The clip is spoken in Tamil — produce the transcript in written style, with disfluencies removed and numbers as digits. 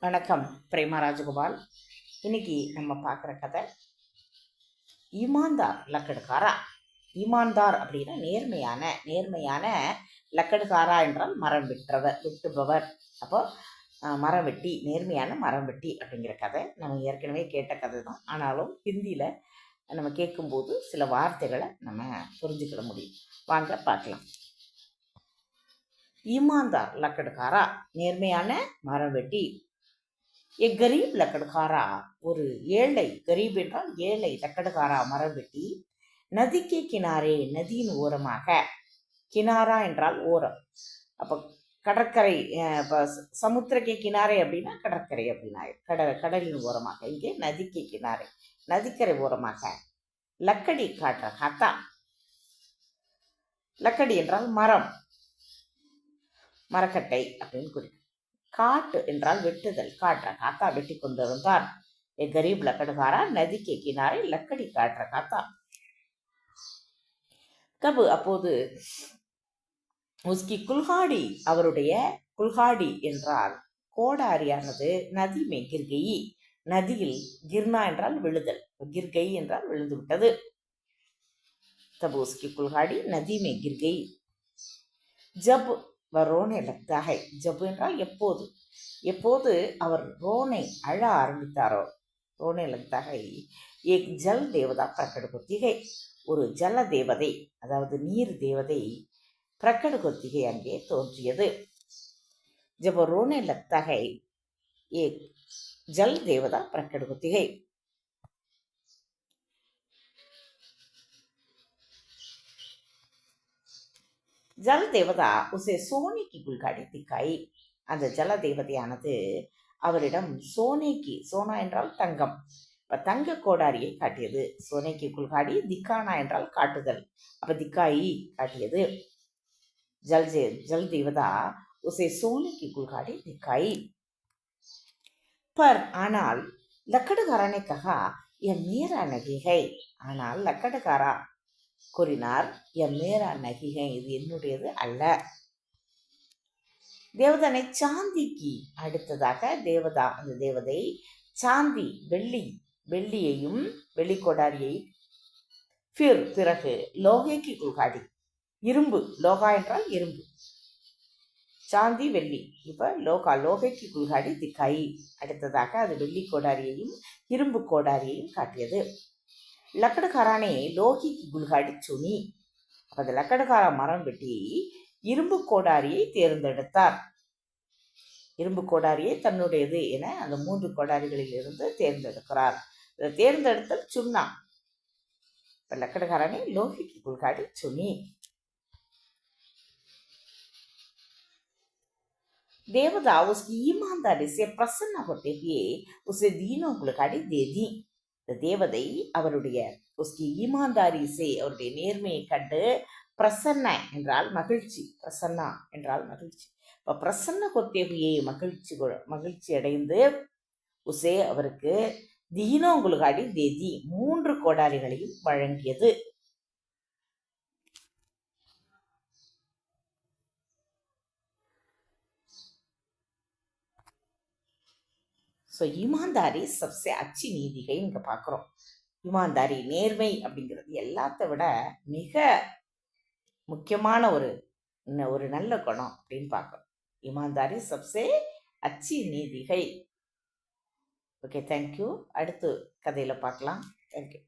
வணக்கம். பிரேமா ராஜகோபால். இன்னைக்கு நம்ம பார்க்குற கதை ஈமான்தார் லக்கடுகாரா. ஈமான்தார் அப்படின்னா நேர்மையான லக்கடுகாரா என்றால் மரம் வெட்டுபவர். அப்போ மரம் வெட்டி, நேர்மையான மரம் வெட்டி அப்படிங்கிற கதை நம்ம ஏற்கனவே கேட்ட கதை தான். ஆனாலும் ஹிந்தியில் நம்ம கேட்கும்போது சில வார்த்தைகளை நம்ம புரிஞ்சுக்கிட முடியும். வாங்க பார்க்கலாம். ஈமான்தார் லக்கடுகாரா, நேர்மையான மரம் வெட்டி. கரீப் லக்கடுகாரா, ஒரு ஏழை, கரீப் என்றால் ஏழை, லக்கடுகாரா மரம் வெட்டி நதிக்கு கினாரே, நதியின் ஓரமாக, கினாரா என்றால் ஓரம். அப்போ கடற்கரை, இப்போ சமுத்திரக்கே கினாரே அப்படின்னா கடற்கரை அப்படின்னா கடலின் ஓரமாக. இங்கே நதிக்கு கினாரே, நதிக்கரை ஓரமாக. லக்கடி காட்டுற ஹத்தா, லக்கடி என்றால் மரம், மரக்கட்டை அப்படின்னு குறிக்கும். காட்டு என்றால் வெட்டுதல், காற்ற காத்தா வெட்டி கொண்டிருந்தார். கரீப் லக்கடுகாரா நதிக்கு கினாரை லக்கடி காற்ற காத்தா. கபு அப்போது உஸ்கி குல்ஹாடி, அவருடைய குல்ஹாடி என்றால் கோடாரியானது நதி மே கிர்கை, நதியில், கிர்னா என்றால் விழுதல், கிர்கை என்றால் விழுந்து விட்டது. தபு உஸ்கி குல்ஹாடி நதி மே கிர்கை. ஜப் ரோனே லக்தா ஹை, ஜப் என்றால் எப்போது, எப்போது அவர் ரோனை அழ ஆரம்பித்தாரோ, ரோனே லக்தா ஹை. ஏக் ஜல் தேவதா பிரகட கொத்திகை, ஒரு ஜல தேவதை, அதாவது நீர் தேவதை பிரகட கொத்திகை அங்கே தோன்றியது. ஜப் ரோனே லக்தா ஹை ஏக் ஜல் தேவதா பிரகட கொத்திகை. ஜல தேவதா உசே சோனிக்கு குல்காடி திக்காய், அந்த ஜல தேவதையானது அவரிடம் சோனேக்கு, சோனா என்றால் தங்கம், தங்க கோடாரியை காட்டியது. சோனேக்கு குல்காடி, திக்கானா என்றால் காட்டுதல், அப்ப திக்காயி காட்டியது. ஜல் தேவதா உசே சோனிக்கு குல்காடி திக்காய். பர் ஆனால் லக்கடுகாரனை கஹா என் மீரா நகிகை, ஆனால் லக்கடுகாரா கூறினார், என் மேரா நகிகை, இது என்னுடையது அல்ல. தேவதனை சாந்திக்கு அடுத்ததாக, தேவதா அந்த தேவதை சாந்தி வெள்ளியையும், வெள்ளி கொடாரியை, பிறகு லோகைக்கு குல்காடி, இரும்பு, லோகா என்றால் இரும்பு, சாந்தி வெள்ளி, இப்ப லோகைக்கு குல்காடி திக்காய், அடுத்ததாக அது வெள்ளி கோடாரியையும் இரும்பு கோடாரியையும் காட்டியது. லக்கடுகாரானே லோகிக்கு குல்காடி சுனி, அது லக்கடுகாரா மரம் வெட்டி இரும்பு கோடாரியை தேர்ந்தெடுத்தார். இரும்பு கோடாரியை தன்னுடையது என அந்த 3 கோடாரிகளில் இருந்து தேர்ந்தெடுக்கிறார். தேர்ந்தெடுத்தல் சுன்னா. लकड़घराने लोहे की कुल्हाड़ी चुनी। देवता उसकी ईमानदारी से प्रसन्न होते हुए उसे दीनों कुल्हाड़ी दे दी. தேவதை அவருடைய உஸ்கி ஈமான்தாரி சே, அவருடைய நேர்மையை கண்டு, பிரசன்ன என்றால் மகிழ்ச்சி, பிரசன்னா என்றால் மகிழ்ச்சி, இப்போ பிரசன்ன கொத்தேகுயே மகிழ்ச்சி அடைந்து, உசே அவருக்கு தீனோ குல்காடி தேதி 3 கோடாரிகளையும் வழங்கியது. ஸோ ஈமான்தாரி சப்சே அச்சி நீதிகை இங்கே பார்க்குறோம். ஈமான்தாரி, நேர்மை அப்படிங்கிறது எல்லாத்த விட மிக முக்கியமான ஒரு நல்ல குணம் அப்படின்னு பார்க்குறோம். ஈமான்தாரி சப்சே அச்சி நீதிகை. Okay, thank you. அடுத்து கதையில் பார்க்கலாம். தேங்க்யூ.